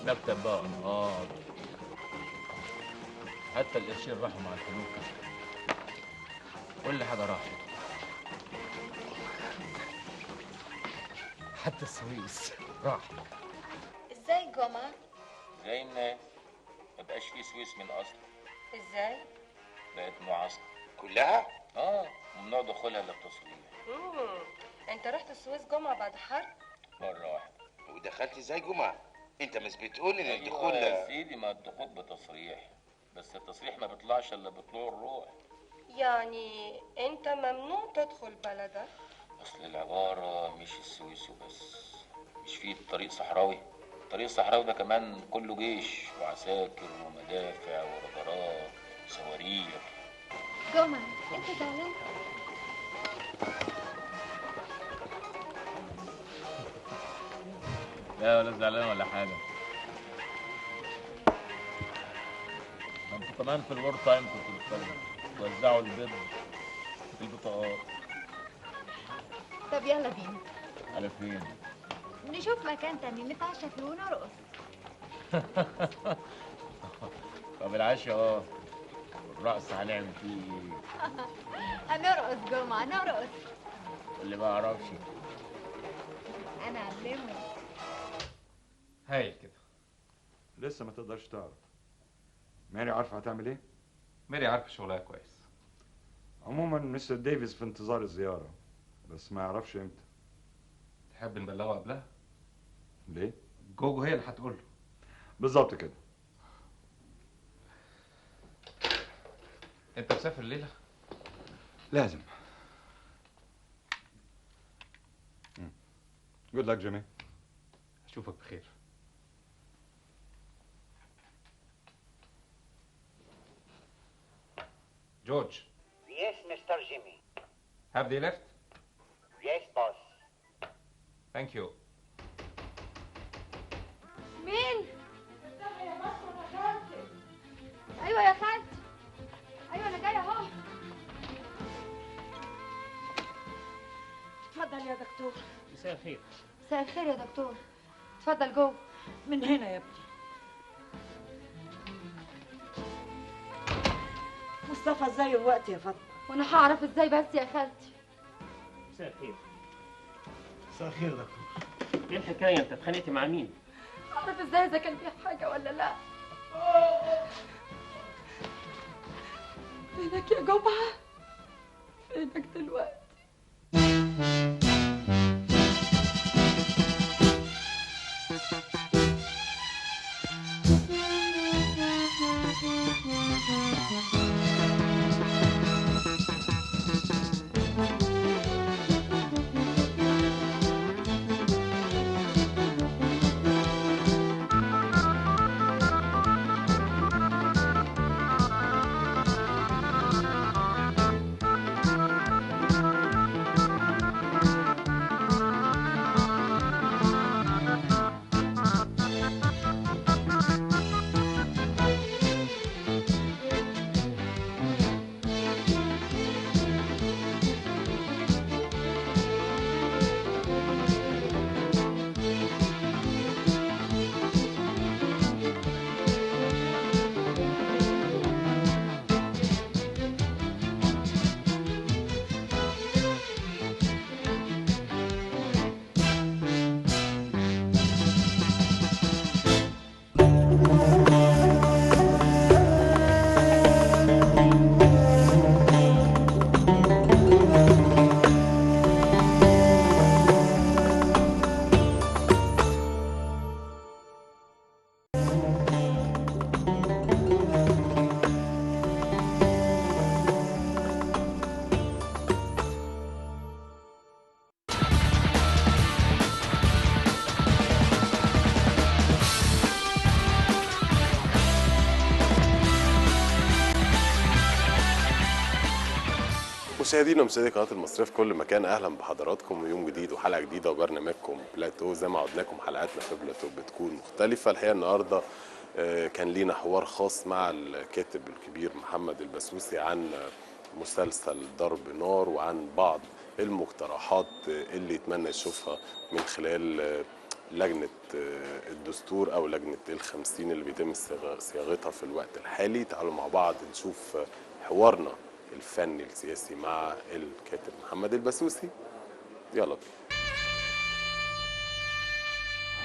مكتب بقى، حتى القرشين راحوا مع الفلوس، كل حاجه راحت، حتى السويس راح. ازاي جمعة؟ زي ان مبقاش فيه سويس من اصله. ازاي؟ بقت معسكر كلها؟ ممنوع دخولها الا بتصريح. انت رحت السويس جمعة بعد حرب؟ مرة واحدة. ودخلت ازاي جمعة؟ انت مش بتقول ان ايوه الدخول يا سيدي، ما الدخول بتصريح، بس التصريح ما بيطلعش الا بطلوع الروح. يعني انت ممنوع تدخل بلدك؟ اصل العبارة مش السويس وبس، مش فيه طريق صحراوي. الطريق الصحراوي ده كمان كله جيش وعساكر ومدافع ورادارات وصواريخ. جمعة انت زعلان؟ لا ولا زعلان ولا حاجه. انتوا كمان في الور تايم كنتوا بتوزعوا البيض في البطاقات. طب يلا بينا على فين؟ نشوف مكان تاني نتعشى فيه ونرقص. طب العشاء الرقص هنعمل فيه ايه؟ هنرقص جمعة نرقص. اللي ما يعرفش انا اعلمه. هايل كده. لسه ما تقدرش تعرف. ماري عارفه هتعمل ايه؟ ماري عارفه شغلها كويس. عموما مستر ديفيس في انتظار الزياره، بس ما يعرفش امتى. تحب نبلغه قبلها؟ ليه؟ جوجو هي اللي هتقول له. بالظبط كده. انت مسافر الليله؟ لازم. جود لك جيمي. اشوفك بخير. جورج. Yes, Mr. Jimmy. Have they left? Yes, boss. Thank you. مين؟ ايوه يا خالتي. ايوه انا جايه اهو. اتفضل يا دكتور. مساء الخير. مساء الخير يا دكتور. اتفضل جوه. من هنا يا ابني. مصطفى ازاي الوقت يا فاطمه؟ وانا هعرف ازاي بس يا خالتي؟ مساء الخير. مساء الخير يا دكتور. ايه الحكايه؟ انت اتخانقت مع مين؟ اعرف ازاي اذا كان في حاجه ولا لا. فينك يا جمعة؟ فينك دلوقتي؟ مشاهدينا ومشاهدي قناه المصريه في كل مكان، اهلا بحضراتكم ويوم جديد وحلقه جديده وبرنامجكم بلاتو. زي ما عودناكم حلقاتنا في بلاتو بتكون مختلفه. الحقيقه النهارده كان لينا حوار خاص مع الكاتب الكبير محمد البسوسي عن مسلسل ضرب نار وعن بعض المقترحات اللي يتمنى يشوفها من خلال لجنة الدستور أو لجنة ال50 اللي بيتم صياغتها في الوقت الحالي. تعالوا مع بعض نشوف حوارنا الفني السياسي مع الكاتب محمد البسوسي. يلا بينا.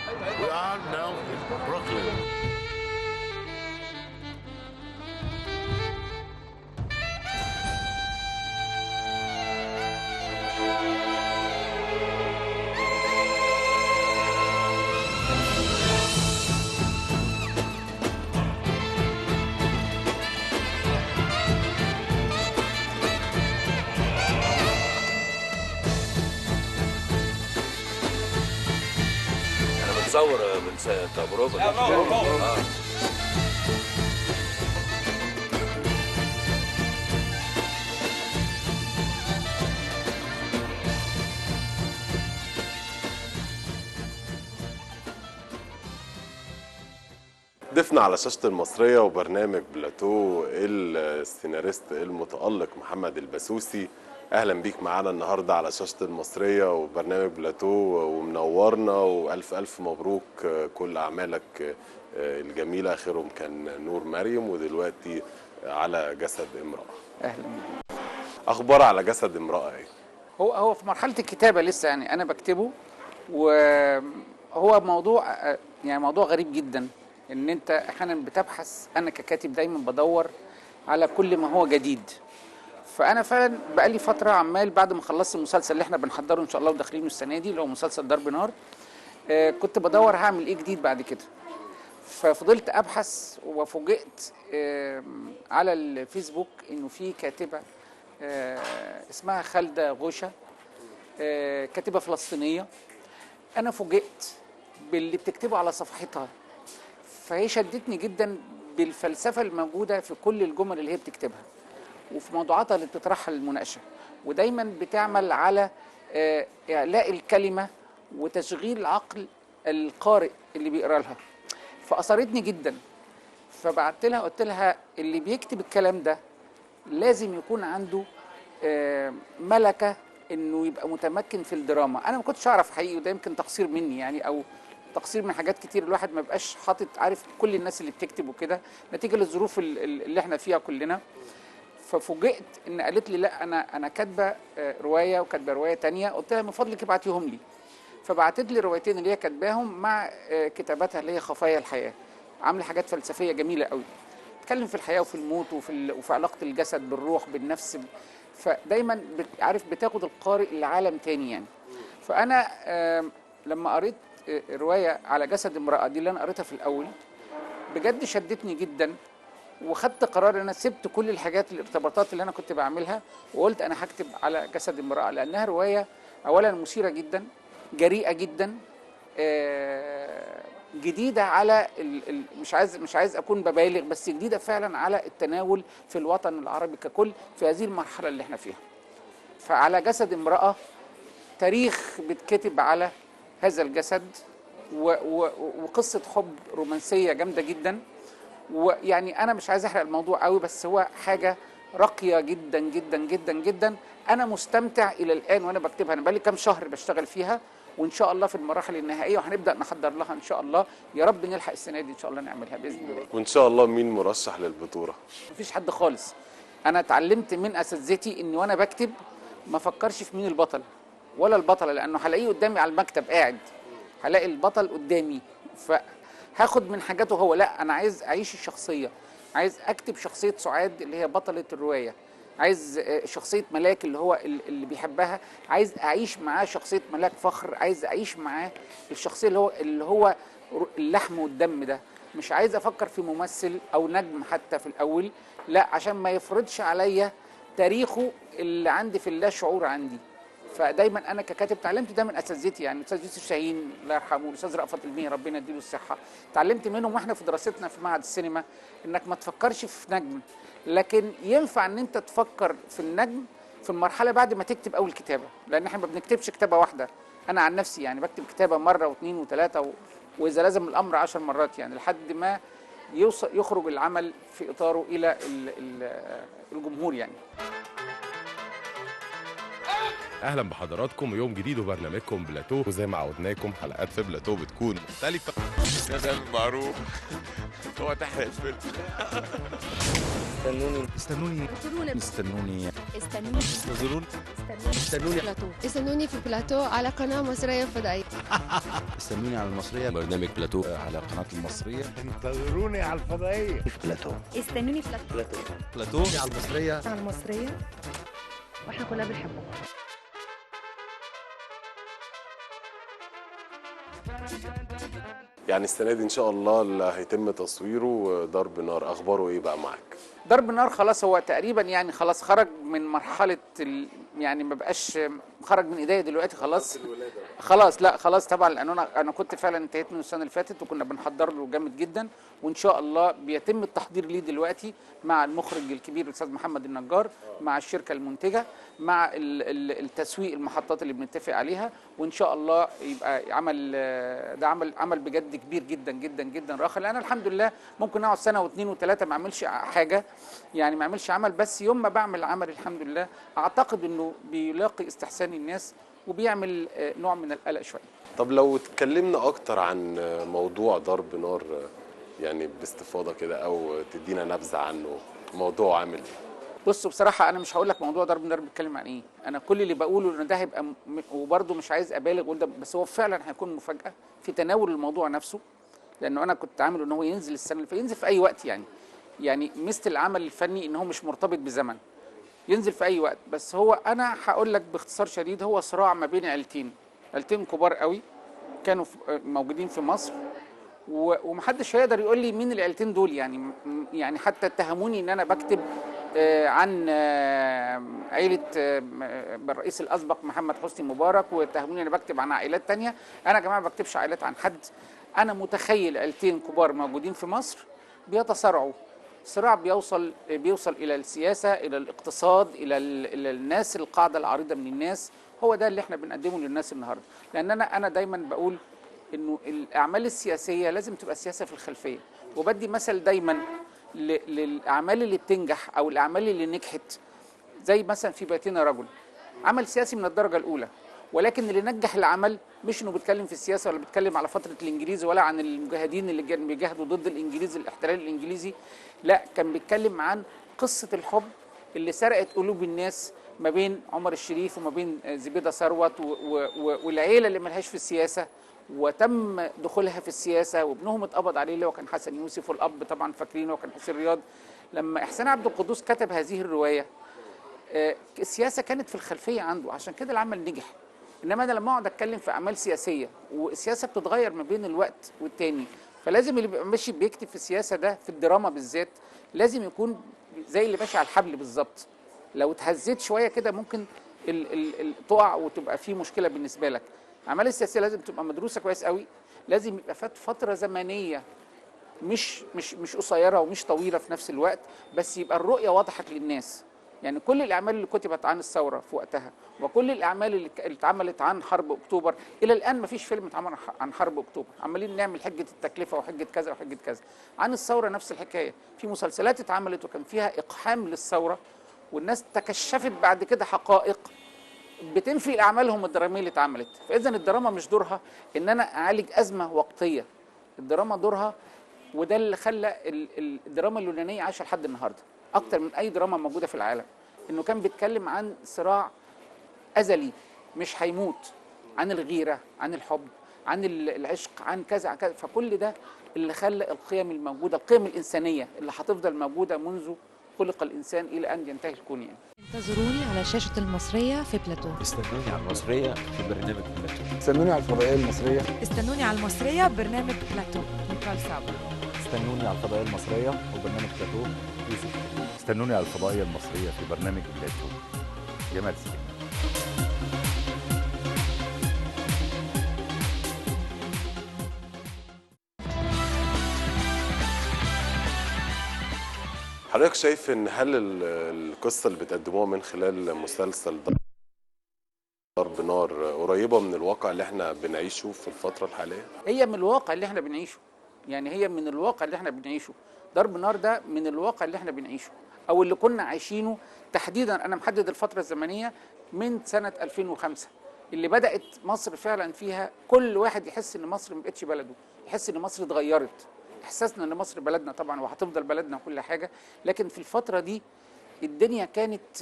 We are now in Brooklyn. تصور من تجربة ضيفنا على شاشة المصرية وبرنامج بلاتو السيناريست المتألق محمد البسوسي. اهلا بيك معانا النهارده على شاشة المصرية وبرنامج بلاتو ومنورنا، والف الف مبروك كل اعمالك الجميلة، اخرهم كان نور مريم ودلوقتي على جسد امرأة. اهلا بيك. اخبار على جسد امرأة ايه؟ هو في مرحلة الكتابة لسه، يعني انا بكتبه، وهو موضوع يعني موضوع غريب جدا، ان انت احيانا بتبحث، انا ككاتب دايما بدور على كل ما هو جديد. فانا فعلا بقالي فتره عمال بعد ما خلصت المسلسل اللي احنا بنحضره ان شاء الله وداخلينه السنه دي اللي هو مسلسل ضرب نار، كنت بدور هعمل ايه جديد بعد كده. ففضلت ابحث وفوجئت على الفيسبوك انه في كاتبه اسمها خالده غوشه، كاتبه فلسطينيه. انا فوجئت باللي بتكتبه على صفحتها، فهي شدتني جدا بالفلسفه الموجوده في كل الجمل اللي هي بتكتبها وفي موضوعاتها اللي بتطرحها للمناقشه، ودايما بتعمل على اعلاء الكلمه وتشغيل عقل القارئ اللي بيقرا لها. فاثرتني جدا، فبعت لها قلت لها اللي بيكتب الكلام ده لازم يكون عنده ملكه انه يبقى متمكن في الدراما. انا ما كنتش اعرف حقيقي، وده يمكن تقصير مني يعني، او تقصير من حاجات كتير الواحد ما بقاش حاطط عارف كل الناس اللي بتكتب وكده نتيجه للظروف اللي احنا فيها كلنا. ففوجئت ان قالت لي لا انا كاتبه روايه وكاتبه روايه تانية. قلت لها من فضلك ابعتيهم لي. فبعتت لي الروايتين اللي هي كاتباهم مع كتاباتها اللي هي خفايا الحياه، عامله حاجات فلسفيه جميله قوي، بتتكلم في الحياه وفي الموت وفي علاقه الجسد بالروح بالنفس. فدايما عارف بتاخد القارئ لعالم تاني يعني. فانا لما قريت روايه على جسد امراه دي اللي انا قريتها في الاول بجد شدتني جدا، وخدت قرار ان انا سبت كل الحاجات الارتباطات اللي انا كنت بعملها وقلت انا هكتب على جسد امراه، لانها روايه اولا مثيره جدا، جريئه جدا، جديده على مش عايز اكون ببالغ، بس جديده فعلا على التناول في الوطن العربي ككل في هذه المرحله اللي احنا فيها. فعلى جسد امراه تاريخ بيتكتب على هذا الجسد، وقصه حب رومانسيه جامده جدا. ويعني انا مش عايز احرق الموضوع قوي، بس هو حاجه راقيه جدا جدا جدا جدا. انا مستمتع الى الان وانا بكتبها، انا بقالي كام شهر بشتغل فيها، وان شاء الله في المراحل النهائيه وهنبدا نحضر لها ان شاء الله. يا رب نلحق السنه دي ان شاء الله نعملها باذن الله. وان شاء الله مين مرشح للبطوله؟ مفيش حد خالص. انا اتعلمت من اساتذتي اني وانا بكتب ما افكرش في مين البطل ولا البطله، لانه هلاقيه قدامي على المكتب قاعد، هلاقي البطل قدامي فهاخد من حاجاته هو. لا، انا عايز اعيش الشخصيه، عايز اكتب شخصيه سعاد اللي هي بطله الروايه، عايز شخصيه ملاك اللي هو اللي بيحبها، عايز اعيش معاه شخصيه ملاك فخر، عايز اعيش معاه الشخصيه اللي هو اللحم والدم ده. مش عايز افكر في ممثل او نجم حتى في الاول، لا، عشان ما يفرضش عليا تاريخه اللي عندي في اللا شعور عندي. فدايما انا ككاتب اتعلمت ده من اساتذتي، يعني الاستاذ يوسف شاهين الله يرحمه، الاستاذ رأفت الميهي ربنا يديله الصحه، اتعلمت منهم واحنا في دراستنا في معهد السينما انك ما تفكرش في نجم، لكن ينفع ان انت تفكر في النجم في المرحله بعد ما تكتب اول كتابه، لان احنا ما بنكتبش كتابه واحده. انا عن نفسي يعني بكتب كتابه مره واثنين وثلاثه واذا لازم الامر 10 مرات، يعني لحد ما يخرج العمل في اطاره الى الجمهور يعني. اهلا بحضراتكم يوم جديد وبرنامجكم بلاتو، وزي ما عودناكم حلقات في بلاتو بتكون مختلفه. يا سامي معروف هو تحرق الفيلم. استنوني استنوني في بلاتو على قناة مصرية فضائية. استنوني على المصرية، برنامج بلاتو على قناة المصرية. انتظروني على الفضائية في بلاتو. استنوني في بلاتو على المصرية. على المصرية واحنا كلنا بنحبه. يعني السنه دي ان شاء الله اللي هيتم تصويره ضرب نار، اخباره ايه بقى معاك؟ ضرب نار خلاص هو تقريبا يعني خلاص خرج من مرحله يعني ما بقاش خرج من ايديا دلوقتي خلاص لا خلاص طبعا، لان انا كنت فعلا انتهيت من السنه اللي فاتت وكنا بنحضر له جامد جدا، وان شاء الله بيتم التحضير ليه دلوقتي مع المخرج الكبير الاستاذ محمد النجار، مع الشركه المنتجه، مع التسويق المحطات اللي بنتفق عليها، وان شاء الله يبقى عمل بجد كبير جدا جدا جدا راخر. لان الحمد لله ممكن اقعد سنه واثنين وثلاثه ما اعملش حاجه، يعني ما اعملش عمل، بس يوم ما بعمل عمل الحمد لله اعتقد انه بيلاقي استحسان الناس وبيعمل نوع من القلق شويه. طب لو اتكلمنا اكتر عن موضوع ضرب نار يعني باستفاضه كده، او تدينا نبذه عنه، موضوع عامل ايه؟ بصوا بصراحه انا مش هقول لك موضوع ضرب النار بيتكلم عن ايه، انا كل اللي بقوله ان ده هيبقى وبرده مش عايز ابالغ وده، بس هو فعلا هيكون مفاجاه في تناول الموضوع نفسه، لانه انا كنت عامل ان هو ينزل السنه اللي ينزل في اي وقت، يعني مثل العمل الفني ان هو مش مرتبط بزمن، ينزل في اي وقت. بس هو انا هقول لك باختصار شديد، هو صراع ما بين عيلتين كبار قوي كانوا موجودين في مصر، ومحدش هيقدر يقول لي مين العيلتين دول، يعني حتى اتهموني ان انا بكتب عن عيله الرئيس الاسبق محمد حسني مبارك، واتهموني ان انا بكتب عن عائلات تانية. انا يا جماعه ما بكتبش عائلات عن حد، انا متخيل عيلتين كبار موجودين في مصر بيتصارعوا صراع بيوصل الى السياسه، الى الاقتصاد، الى الناس، القاعده العريضه من الناس. هو ده اللي احنا بنقدمه للناس النهارده، لان انا دايما بقول انه الاعمال السياسيه لازم تبقى السياسه في الخلفيه، وبدي مثل دايما للاعمال اللي بتنجح او الاعمال اللي نجحت، زي مثلا في بيتنا رجل، عمل سياسي من الدرجه الاولى، ولكن اللي نجح العمل مش انه بيتكلم في السياسه ولا بيتكلم على فتره الانجليزي ولا عن المجاهدين اللي كانوا بيجاهدوا ضد الانجليز، الاحتلال الانجليزي، لا، كان بيتكلم عن قصه الحب اللي سرقت قلوب الناس ما بين عمر الشريف وما بين زبيده ثروت والعيله اللي ملهاش في السياسه، وتم دخولها في السياسه، وابنهم اتقبض عليه اللي هو كان حسن يوسف، والاب طبعا فاكرينه وكان حسين رياض. لما احسان عبد القدوس كتب هذه الروايه السياسه كانت في الخلفيه عنده، عشان كده العمل نجح. انما انا لما اقعد اتكلم في اعمال سياسيه والسياسه بتتغير ما بين الوقت والتاني، فلازم اللي بيبقى ماشي بيكتب في السياسه ده في الدراما بالذات لازم يكون زي اللي ماشي على الحبل بالظبط. لو اتهزيت شويه كده ممكن تقع وتبقى في مشكله بالنسبه لك. الاعمال السياسيه لازم تبقى مدروسه كويس قوي، لازم يبقى فات فتره زمنيه مش قصيره ومش طويله في نفس الوقت، بس يبقى الرؤيه وضحت للناس. يعني كل الاعمال اللي كتبت عن الثوره في وقتها، وكل الاعمال اللي اتعملت عن حرب اكتوبر، الى الان ما فيش فيلم اتعمل عن حرب اكتوبر، عمالين نعمل حجه التكلفه وحجه كذا وحجه كذا. عن الثوره نفس الحكايه، في مسلسلات اتعملت وكان فيها اقحام للثوره، والناس تكشفت بعد كده حقائق بتنفي اعمالهم الدراميه اللي اتعملت. فاذا الدراما مش دورها ان انا اعالج ازمه وقتيه، الدراما دورها، وده اللي خلى الدراما اليونانيه عايشه لحد النهارده اكتر من اي دراما موجوده في العالم، انه كان بيتكلم عن صراع ازلي مش هيموت، عن الغيره، عن الحب، عن العشق، عن كذا عن كذا. فكل ده اللي خلى القيم الموجوده، القيم الانسانيه اللي هتفضل موجوده منذ خلق الانسان الى ان ينتهي الكون. يعني انتظروني على شاشه المصريه في بلاتو. استنوني على المصريه في برنامج بلاتو. استنوني على الفضائيه المصريه. استنوني على المصريه برنامج بلاتو. نيكول صابر. استنوني على الفضائيه المصريه وبرنامج بلاتو. يوسف. استنوني على الفضائيه المصريه في برنامج بلاتو. جمال سليم. حضرتك شايف ان هل القصه اللي بتقدموها من خلال مسلسل ضرب نار قريبه من الواقع اللي احنا بنعيشه في الفتره الحاليه؟ هي من الواقع اللي احنا بنعيشه، يعني هي من الواقع اللي احنا بنعيشه. ضرب نار ده من الواقع اللي احنا بنعيشه او اللي كنا عايشينه تحديدا. انا محدد الفتره الزمنيه من سنه 2005 اللي بدات مصر فعلا فيها كل واحد يحس ان مصر ما بقتش بلده، يحس ان مصر اتغيرت. احساسنا ان مصر بلدنا طبعا وهتفضل بلدنا وكل حاجه، لكن في الفتره دي الدنيا كانت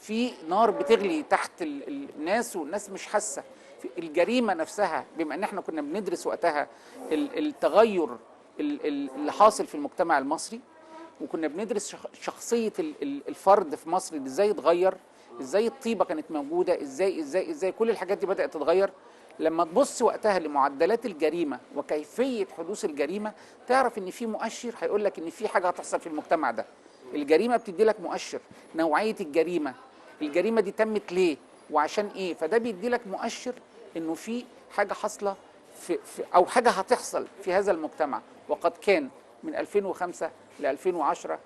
في نار بتغلي تحت الناس، والناس مش حاسه. الجريمه نفسها، بما ان احنا كنا بندرس وقتها التغير اللي حاصل في المجتمع المصري، وكنا بندرس شخصيه الفرد في مصر ازاي اتغير، ازاي الطيبه كانت موجوده، ازاي كل الحاجات دي بدات تتغير. لما تبص وقتها لمعدلات الجريمه وكيفيه حدوث الجريمه، تعرف ان في مؤشر هيقول لك ان في حاجه هتحصل في المجتمع ده. الجريمه بتدي لك مؤشر، نوعيه الجريمه دي تمت ليه وعشان ايه، فده بيدي لك مؤشر انه في حاجه حاصله في او حاجه هتحصل في هذا المجتمع. وقد كان من 2005 ل 2010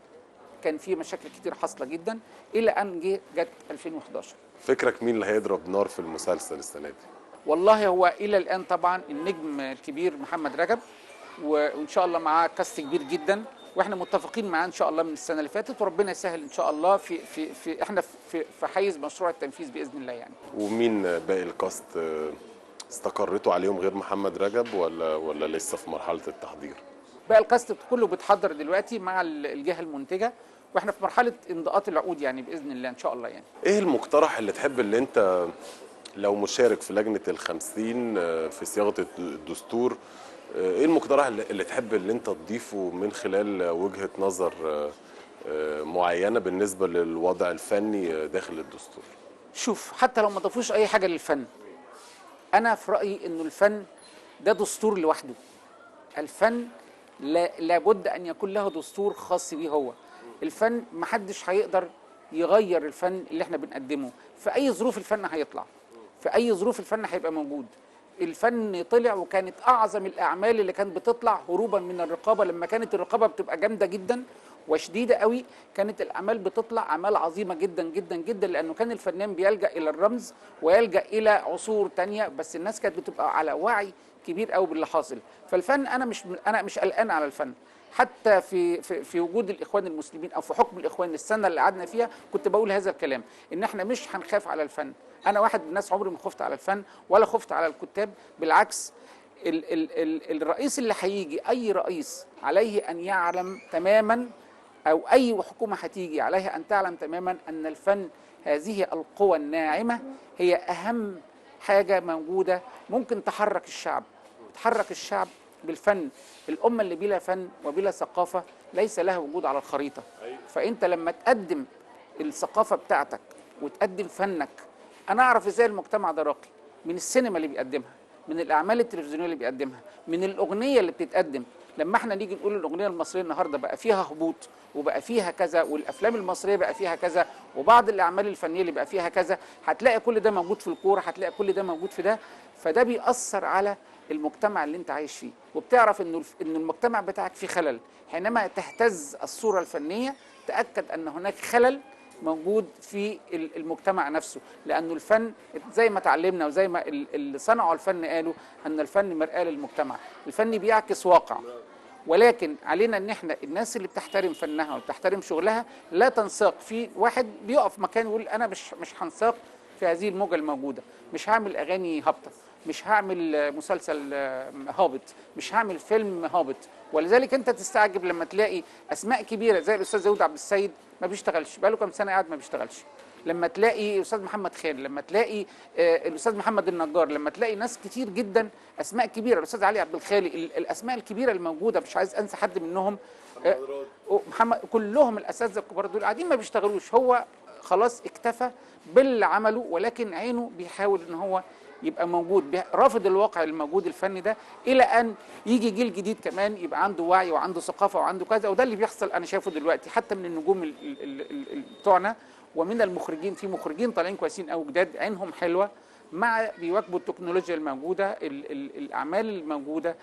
كان في مشاكل كتير حاصله جدا، الى ان جت 2011. فكرك مين اللي هيضرب نار في المسلسل السنه دي؟ والله هو الى الان طبعا النجم الكبير محمد رجب، وان شاء الله معاه كاست كبير جدا، واحنا متفقين معاه ان شاء الله من السنه اللي فاتت، وربنا يسهل ان شاء الله في احنا في حيز مشروع التنفيذ باذن الله يعني. ومين باقي الكاست استقرتوا عليهم غير محمد رجب ولا لسه في مرحله التحضير؟ باقي الكاست كله بيتحضر دلوقتي مع الجهه المنتجه، واحنا في مرحله انضاءات العقود يعني باذن الله ان شاء الله يعني. ايه المقترح اللي تحب اللي انت لو مشارك في لجنه ال50 في صياغه الدستور، ايه المقترح اللي تحب اللي انت تضيفه من خلال وجهه نظر معينه بالنسبه للوضع الفني داخل الدستور؟ شوف، حتى لو ما ضافوش اي حاجه للفن، انا في رايي انه الفن ده دستور لوحده. الفن لابد ان يكون له دستور خاص بيه هو. الفن محدش هيقدر يغير الفن اللي احنا بنقدمه، في اي ظروف الفن هيطلع، في اي ظروف الفن هيبقى موجود. الفن طلع، وكانت اعظم الاعمال اللي كانت بتطلع هروبا من الرقابه، لما كانت الرقابه بتبقى جامده جدا وشديده قوي، كانت الاعمال بتطلع اعمال عظيمه جدا جدا جدا، لانه كان الفنان بيلجا الى الرمز ويلجا الى عصور تانية، بس الناس كانت بتبقى على وعي كبير قوي باللي حاصل. فالفن انا مش قلقان على الفن، حتى في وجود الاخوان المسلمين او في حكم الاخوان السنه اللي قعدنا فيها كنت بقول هذا الكلام، ان احنا مش هنخاف على الفن. انا واحد من الناس عمري ما خفت على الفن ولا خفت على الكتاب، بالعكس. الرئيس اللي هيجي، اي رئيس عليه ان يعلم تماما، او اي حكومه هتيجي عليها ان تعلم تماما ان الفن هذه القوى الناعمه هي اهم حاجه موجوده ممكن تحرك الشعب. تحرك الشعب بالفن. الامه اللي بلا فن وبلا ثقافه ليس لها وجود على الخريطه. فانت لما تقدم الثقافه بتاعتك وتقدم فنك، انا اعرف ازاي المجتمع ده راقي من السينما اللي بيقدمها، من الاعمال التلفزيونيه اللي بيقدمها، من الاغنيه اللي بتتقدم. لما احنا نيجي نقول الاغنيه المصريه النهارده بقى فيها هبوط وبقى فيها كذا، والافلام المصريه بقى فيها كذا، وبعض الاعمال الفنيه اللي بقى فيها كذا، هتلاقي كل ده موجود في الكوره، هتلاقي كل ده موجود في ده. فده بيأثر على المجتمع اللي انت عايش فيه، وبتعرف ان المجتمع بتاعك فيه خلل. حينما تهتز الصوره الفنيه تأكد ان هناك خلل موجود في المجتمع نفسه، لانه الفن زي ما تعلمنا وزي ما اللي صنعوا الفن قالوا ان الفن مرآة للمجتمع. الفن بيعكس واقع، ولكن علينا ان احنا الناس اللي بتحترم فنها وبتحترم شغلها لا تنساق. في واحد بيقف مكان يقول انا مش هنساق في هذه الموجه الموجوده، مش هعمل اغاني هابطه، مش هعمل مسلسل هابط، مش هعمل فيلم هابط. ولذلك انت تستعجب لما تلاقي اسماء كبيره زي الاستاذ داوود عبد السيد ما بيشتغلش، بقاله كام سنه قاعد ما بيشتغلش. لما تلاقي الاستاذ محمد خان، لما تلاقي الاستاذ محمد النجار، لما تلاقي ناس كتير جدا اسماء كبيره، الاستاذ علي عبد الخالق، الاسماء الكبيره الموجوده مش عايز انسى حد منهم، محمد، كلهم الاساتذه الكبار دول قاعدين ما بيشتغلوش. هو خلاص اكتفى باللي عمله، ولكن عينه بيحاول ان هو يبقى موجود، رافض الواقع الموجود الفني ده، الى ان يجي جيل جديد كمان يبقى عنده وعي وعنده ثقافه وعنده كذا. وده اللي بيحصل انا شايفه دلوقتي حتى من النجوم بتوعنا ومن المخرجين. في مخرجين طالعين كويسين قوي جداد، عينهم حلوه، مع بيواكبوا التكنولوجيا الموجوده، الاعمال الموجوده.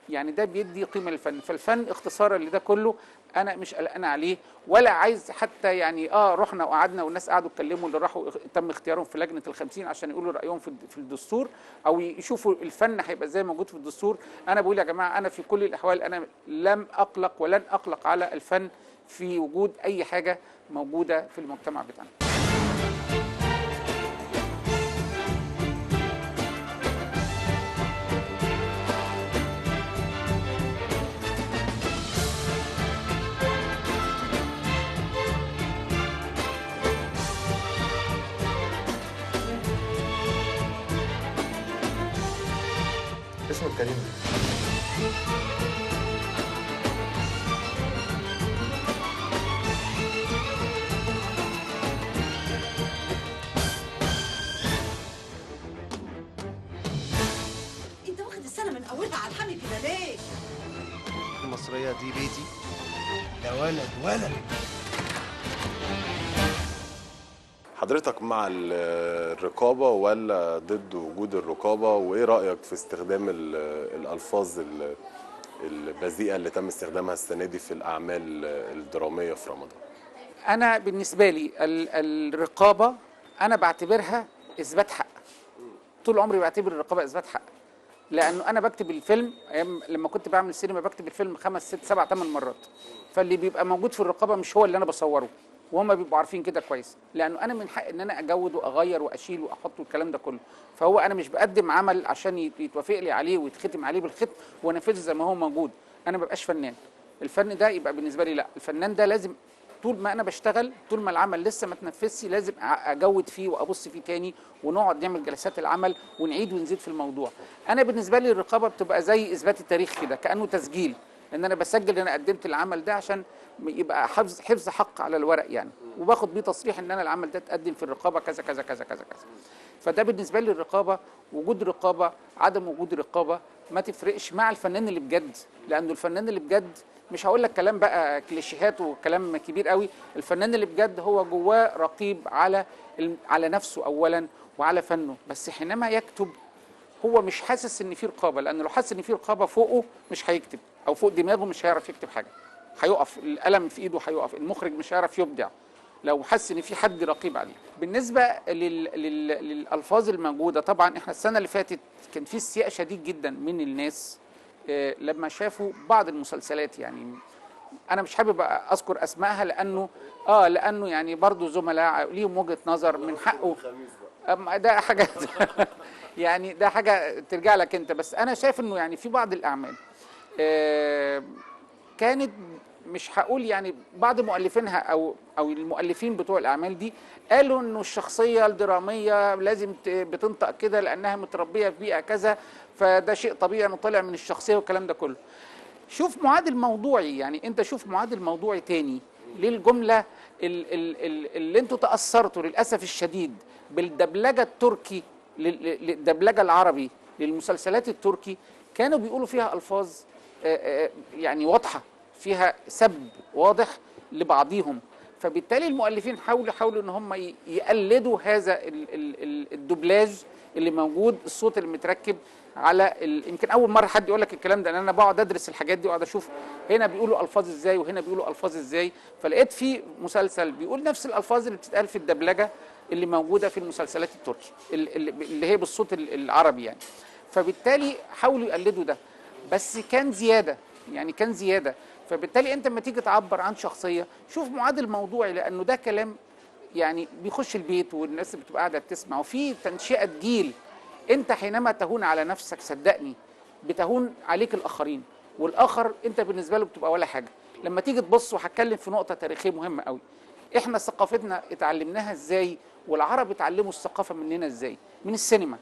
يعني ده بيدي قيمه للفن. فالفن اختصارا لده كله انا مش قلقان عليه، ولا عايز حتى يعني رحنا وقعدنا والناس قعدوا اتكلموا اللي راحوا تم اختيارهم في لجنه ال50 عشان يقولوا رايهم في الدستور او يشوفوا الفن هيبقى ازاي موجود في الدستور. انا بقول يا جماعه انا في كل الاحوال انا لم اقلق ولن اقلق على الفن في وجود اي حاجه موجوده في المجتمع بتاعنا. كريم. انت واخد السنه من اولها على الحمل كده ليه؟ المصرية دي بيتي. ده ولد. حضرتك مع الرقابة ولا ضد وجود الرقابة؟ وإيه رأيك في استخدام الألفاظ البذيئة اللي تم استخدامها السنة دي في الأعمال الدرامية في رمضان؟ أنا بالنسبة لي الرقابة أنا بعتبرها إثبات حق. طول عمري بعتبر الرقابة إثبات حق، لأنه أنا بكتب الفيلم لما كنت بعمل سينما بكتب الفيلم 5 6 7 8 مرات، فاللي بيبقى موجود في الرقابة مش هو اللي أنا بصوره، وهم بيبقوا عارفين كده كويس، لأنه أنا من حق إن أنا أجود وأغير وأشيل وأحط والكلام ده كله. فهو أنا مش بقدم عمل عشان يتوافق لي عليه ويتختم عليه بالختم وأنفذه زي ما هو موجود. أنا ما ببقاش فنان. الفن ده يبقى بالنسبة لي لا، الفنان ده لازم طول ما انا بشتغل، طول ما العمل لسه ما تنفذش، لازم اجود فيه وابص فيه تاني ونقعد نعمل جلسات العمل ونعيد ونزيد في الموضوع. انا بالنسبه لي الرقابه بتبقى زي اثبات التاريخ كده، كانه تسجيل ان انا بسجل ان انا قدمت العمل ده عشان يبقى حفظ حق على الورق يعني، وباخد بيه تصريح ان انا العمل ده اتقدم في الرقابه كذا كذا كذا كذا كذا. فده بالنسبه لي الرقابه. وجود رقابه عدم وجود رقابه ما تفرقش مع الفنان اللي بجد، لانه الفنان اللي بجد مش هقول لك كلام بقى كليشيهات وكلام كبير قوي، الفنان اللي بجد هو جواه رقيب على نفسه اولا وعلى فنه، بس حينما يكتب هو مش حاسس ان في رقابه، لانه لو حاسس ان في رقابه فوقه مش هيكتب، او فوق دماغه مش هيعرف يكتب حاجه، هيقف القلم في ايده، هيقف المخرج مش هيعرف يبدع لو حس ان في حد رقيب عليه. بالنسبه للالفاظ الموجوده، طبعا احنا السنه اللي فاتت كان في استياء شديد جدا من الناس لما شافوا بعض المسلسلات، يعني انا مش حابب اذكر اسمائها لانه يعني برضو زملاء ليهم وجهه نظر من حقه، ده حاجه يعني ده حاجه ترجع لك انت، بس انا شايف انه يعني في بعض الاعمال كانت مش هقول يعني بعض مؤلفينها او المؤلفين بتوع الاعمال دي قالوا انه الشخصيه الدراميه لازم بتنطق كده لانها متربيه في بيئه كذا، فده شيء طبيعي انه طالع من الشخصيه والكلام ده كله. شوف معادل موضوعي، يعني انت شوف معادل موضوعي تاني للجمله اللي انتوا تاثرتوا للاسف الشديد بالدبلجه التركي، للدبلجه العربي للمسلسلات التركي، كانوا بيقولوا فيها الفاظ يعني واضحه، فيها سب واضح لبعضهم، فبالتالي المؤلفين حاولوا ان هم يقلدوا هذا الدبلاج اللي موجود، الصوت اللي متركب على يمكن اول مره حد يقول لك الكلام ده، لان انا بقعد ادرس الحاجات دي واقعد اشوف هنا بيقولوا الفاظ ازاي وهنا بيقولوا الفاظ ازاي، فلقيت في مسلسل بيقول نفس الالفاظ اللي بتتقال في الدبلجه اللي موجوده في المسلسلات التركي اللي هي بالصوت العربي يعني، فبالتالي حاولوا يقلدوا ده، بس كان زياده، يعني كان زياده. فبالتالي انت لما تيجي تعبر عن شخصيه شوف معادل موضوعي، لانه ده كلام يعني بيخش البيت والناس بتبقى قاعده بتسمع، وفي تنشئه جيل. انت حينما تهون على نفسك صدقني بتهون عليك الاخرين، والاخر انت بالنسبه له بتبقى ولا حاجه. لما تيجي تبص، وهتكلم في نقطه تاريخيه مهمه قوي، احنا ثقافتنا اتعلمناها ازاي والعرب اتعلموا الثقافه مننا ازاي؟ من السينما.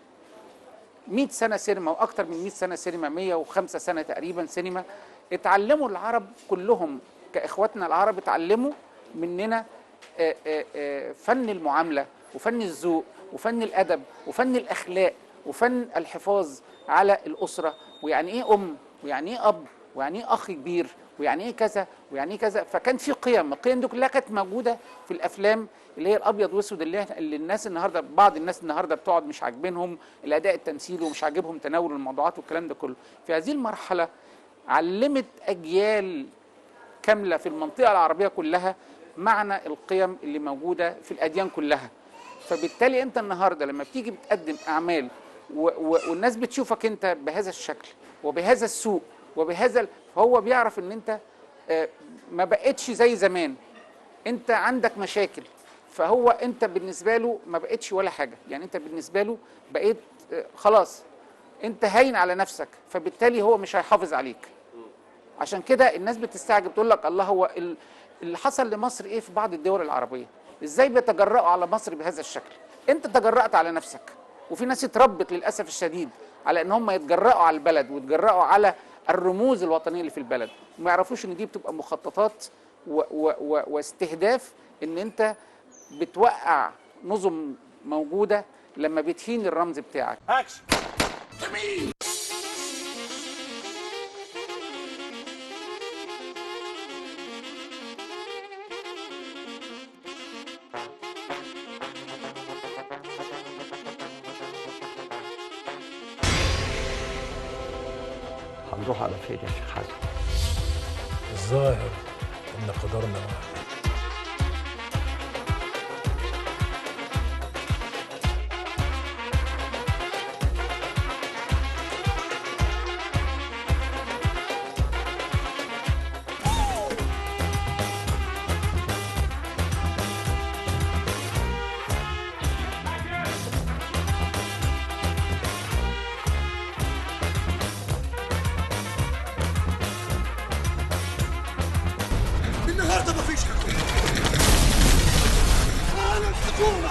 100 سنه سينما واكثر من 100 سنه سينما، 105 سنه تقريبا سينما. اتعلموا العرب كلهم كاخواتنا العرب، اتعلموا مننا فن المعامله وفن الذوق وفن الادب وفن الاخلاق وفن الحفاظ على الاسره، ويعني ايه ويعني ايه اب ويعني ايه اخ كبير ويعني ايه كذا ويعني ايه كذا. فكان في القيم دي كلها كانت موجوده في الافلام اللي هي الابيض واسود، اللي الناس النهارده بعض الناس النهارده بتقعد مش عاجبينهم الاداء التمثيلي ومش عاجبهم تناول الموضوعات والكلام ده كله. في هذه المرحله علمت اجيال كامله في المنطقه العربيه كلها معنى القيم اللي موجوده في الاديان كلها. فبالتالي انت النهارده لما بتيجي بتقدم اعمال والناس بتشوفك انت بهذا الشكل وبهذا السوق وبهذا، فهو بيعرف ان انت ما بقتش زي زمان، انت عندك مشاكل، فهو انت بالنسبه له ما بقتش ولا حاجه، يعني انت بالنسبه له بقيت خلاص انت هين على نفسك، فبالتالي هو مش هيحافظ عليك. عشان كده الناس بتستعجب تقول لك الله، هو اللي حصل لمصر ايه في بعض الدول العربيه؟ ازاي بيتجرأوا على مصر بهذا الشكل؟ انت تجرأت على نفسك، وفي ناس اتربت للاسف الشديد على ان هم يتجرأوا على البلد ويتجرأوا على الرموز الوطنيه اللي في البلد، وما يعرفوش ان دي بتبقى مخططات واستهداف ان انت بتوقع نظم موجوده لما بتهين الرمز بتاعك. هنروح على فين يا شيخ حسن؟ الظاهر ان قدرنا واحد. النهارده مفيش حكومه. انا الحكومه.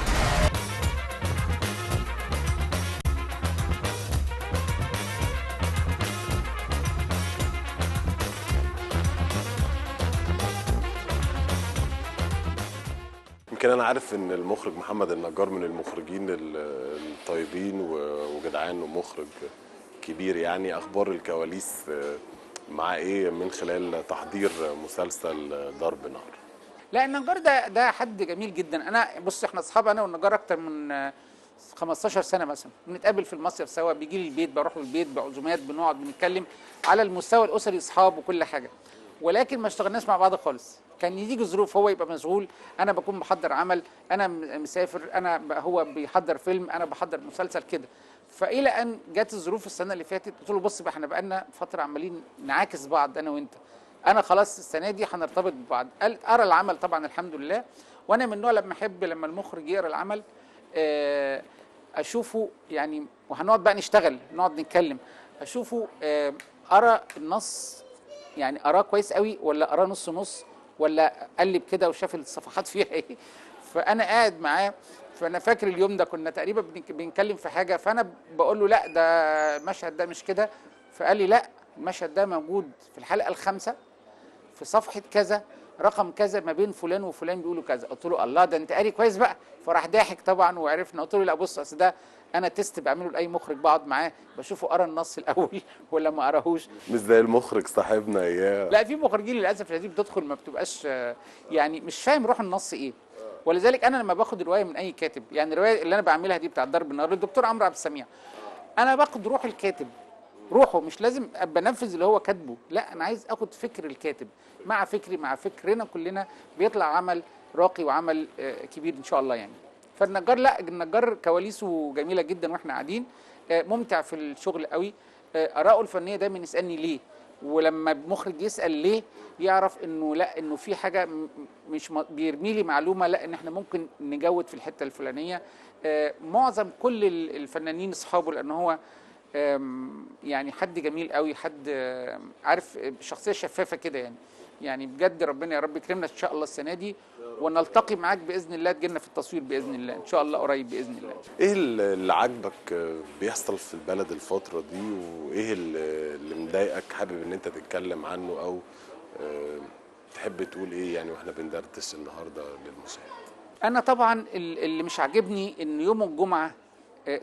يمكن انا عارف ان المخرج محمد النجار من المخرجين الطيبين وجدعان ومخرج كبير، يعني اخبار الكواليس مع ايه من خلال تحضير مسلسل ضرب نار؟ لا النجار ده حد جميل جدا. انا بص احنا اصحاب انا والنجار اكتر من 15 سنه مثلا، بنتقابل في المصيف سوا، بيجي لي البيت، بروح له البيت بعزومات، بنقعد بنتكلم على المستوى الاسري، اصحاب وكل حاجه، ولكن ما اشتغلناش مع بعض خالص. كان يجي ظروف هو يبقى مشغول، انا بكون بحضر عمل، انا مسافر، هو بيحضر فيلم، انا بحضر مسلسل كده. فالى ان جت الظروف السنه اللي فاتت قلت له بص بقى احنا بقالنا فتره عمالين نعاكس بعض انا وانت، انا خلاص السنه دي هنرتبط ببعض. قال ارى العمل طبعا الحمد لله، وانا من النوع لما احب لما المخرج يقرا العمل اشوفه يعني، وهنقعد بقى نشتغل نقعد نتكلم، اشوفه ارى النص يعني اراه كويس قوي ولا اراه نص نص ولا قلب كده وشاف الصفحات فيها ايه. فانا قاعد معاه، فانا فاكر اليوم ده كنا تقريبا بنتكلم في حاجه، فانا بقول له لا ده المشهد ده مش كده، فقال لي لا المشهد ده موجود في الحلقه الخامسه في صفحه كذا رقم كذا ما بين فلان وفلان بيقولوا كذا. قلت له الله ده انت قاري كويس بقى، فراح ضاحك طبعا وعرفنا. قلت له لا بص اصل ده انا تيست بعمله لاي مخرج، بقعد معاه بشوفه قرا النص الاول ولا ما قراهوش. مش زي المخرج صاحبنا اياه. لا في مخرجين للاسف الشديد بتدخل ما بتبقاش يعني مش فاهم روح النص ايه. ولذلك انا لما باخد روايه من اي كاتب، يعني الروايه اللي انا بعملها دي بتاع ضرب النار للدكتور عمرو عبد السميع، انا باخد روح الكاتب، روحه، مش لازم ابقى انفذ اللي هو كاتبه، لا انا عايز اخد فكر الكاتب مع فكري مع فكرنا كلنا، بيطلع عمل راقي وعمل كبير ان شاء الله يعني. فالنجار لا النجار كواليسه جميله جدا واحنا قاعدين، ممتع في الشغل قوي، اراءه الفنيه دايما يسالني ليه، ولما المخرج يسال ليه يعرف انه لا انه في حاجه مش بيرمي لي معلومه، لا ان احنا ممكن نجود في الحته الفلانيه. معظم كل الفنانين اصحابه لان هو يعني حد جميل قوي، حد عارف شخصيه شفافه كده يعني بجد ربنا يا رب يكرمنا ان شاء الله السنه دي ونلتقي معاك باذن الله، تجينا في التصوير باذن الله ان شاء الله قريب باذن الله. ايه اللي عاجبك بيحصل في البلد الفتره دي، وايه اللي مضايقك حابب ان انت تتكلم عنه او تحب تقول ايه يعني واحنا بندردش النهارده للمشاهد؟ انا طبعا اللي مش عاجبني ان يوم الجمعه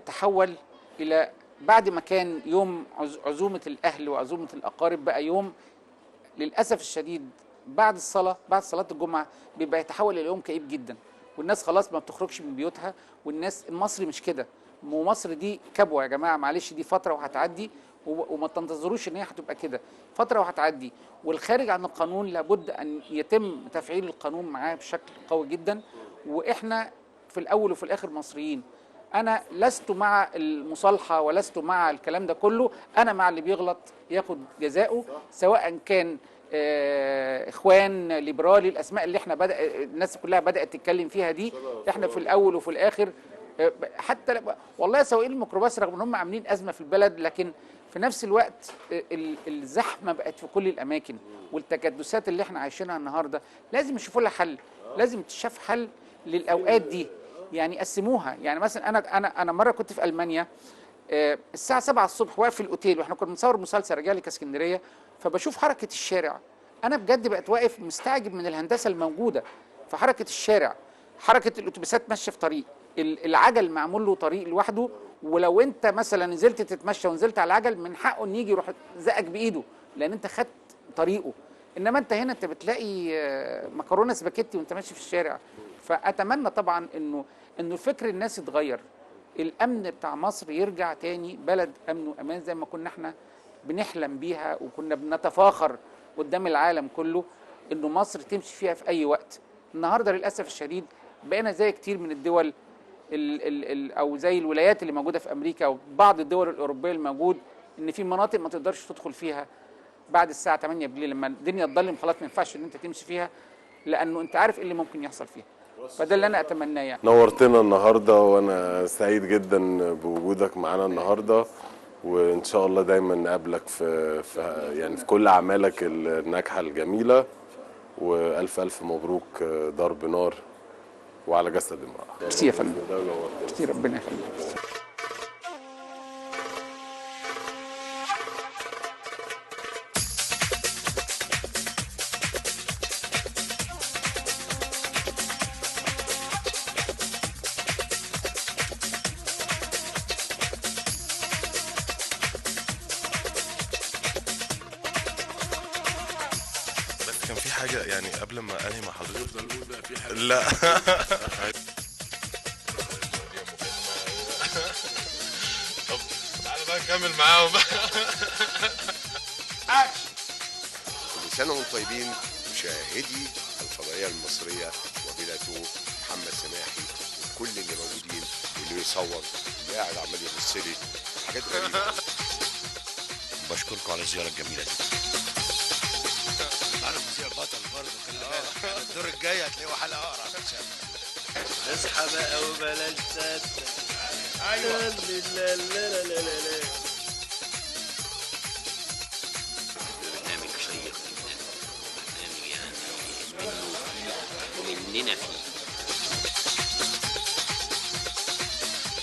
تحول الى بعد ما كان يوم عزومه الاهل وعزومه الاقارب بقى يوم للاسف الشديد بعد الصلاه، بعد صلاه الجمعه بيبقى يتحول الى يوم كئيب جدا، والناس خلاص ما بتخرجش من بيوتها، والناس المصري مش كده، ومصر دي كبوه يا جماعه معلش، دي فتره وهتعدي وما تنتظروش ان هي هتبقى كده، فتره وهتعدي، والخارج عن القانون لابد ان يتم تفعيل القانون معاه بشكل قوي جدا. واحنا في الاول وفي الاخر مصريين، انا لست مع المصالحه ولست مع الكلام ده كله، انا مع اللي بيغلط ياخد جزاؤه، سواء كان اخوان ليبرالي الاسماء اللي احنا الناس كلها بدات تتكلم فيها دي، احنا في الاول وفي الاخر حتى والله سواقين الميكروباص رغم ان هم عاملين ازمه في البلد، لكن في نفس الوقت الزحمه بقت في كل الاماكن، والتكدسات اللي احنا عايشينها النهارده لازم يشوفوا لها حل، لازم تشاف حل للاوقات دي، يعني قسموها. يعني مثلا انا مره كنت في المانيا الساعه 7 الصبح واقف في الاوتيل، واحنا كنا بنصور مسلسل رجالي كاسكندريه، فبشوف حركه الشارع. انا بجد بقيت واقف مستعجب من الهندسه الموجوده في حركه الشارع، حركه الاتوبيسات ماشيه في طريق، العجل معمول له طريق لوحده، ولو انت مثلا نزلت تتمشى ونزلت على العجل من حقه ان يجي يروح زقك بايده لان انت خدت طريقه. انما انت هنا انت بتلاقي مكرونه سباكيتي وانت ماشي في الشارع. فاتمنى طبعا انه الفكر الناس يتغير، الامن بتاع مصر يرجع تاني بلد امن وامان زي ما كنا احنا بنحلم بيها وكنا بنتفاخر قدام العالم كله انه مصر تمشي فيها في اي وقت. النهارده للاسف الشديد بقينا زي كتير من الدول او زي الولايات اللي موجوده في امريكا وبعض الدول الاوروبيه الموجود ان في مناطق ما تقدرش تدخل فيها بعد الساعه 8 بالليل، لما الدنيا تضلم خلاص ما ينفعش ان انت تمشي فيها لانه انت عارف ايه اللي ممكن يحصل فيها. فده اللي انا اتمناه يعني. نورتنا النهارده وانا سعيد جدا بوجودك معانا النهارده، وان شاء الله دايما نقابلك في كل اعمالك الناجحه الجميله، والف الف مبروك ضرب نار وعلى جسد امرأة. ميرسي يا فندم. ميرسي ربنا يخليك. كان في حاجة يعني قبل ما انهي مع حضرتك لا طب تعالى بقى نكمل معاهم بقى. كل سنة وانتم طيبين مشاهدي الفضائية المصرية وبلاتو محمد سماحي وكل اللي موجودين واللي بيصور واللي قاعد عمال يبص لي حاجات غريبة. بشكركم على الزيارة الجميلة دي. انا مذيع بطل برضه، خلي بالك الدور الجاي هتلاقيه حلقه اقرع ان شاء الله. اصحى بقى وبلاش تصدق. ايوه لا لا لا لا لا. برنامج شيق جدا، برنامج يعني ومننا فيه.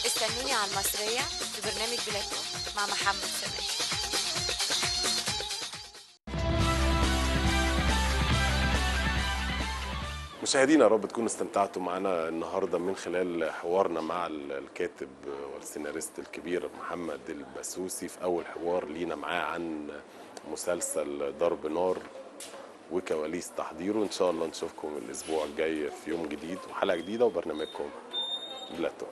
استنوني على المصرية في برنامج بلاتو مع محمد سماحي. مشاهدينا يا رب تكونوا استمتعتوا معنا النهارده من خلال حوارنا مع الكاتب والسيناريست الكبير محمد البسوسي في اول حوار لينا معاه عن مسلسل ضرب نار وكواليس تحضيره. ان شاء الله نشوفكم الاسبوع الجاي في يوم جديد وحلقه جديده وبرنامجكم بلاتو.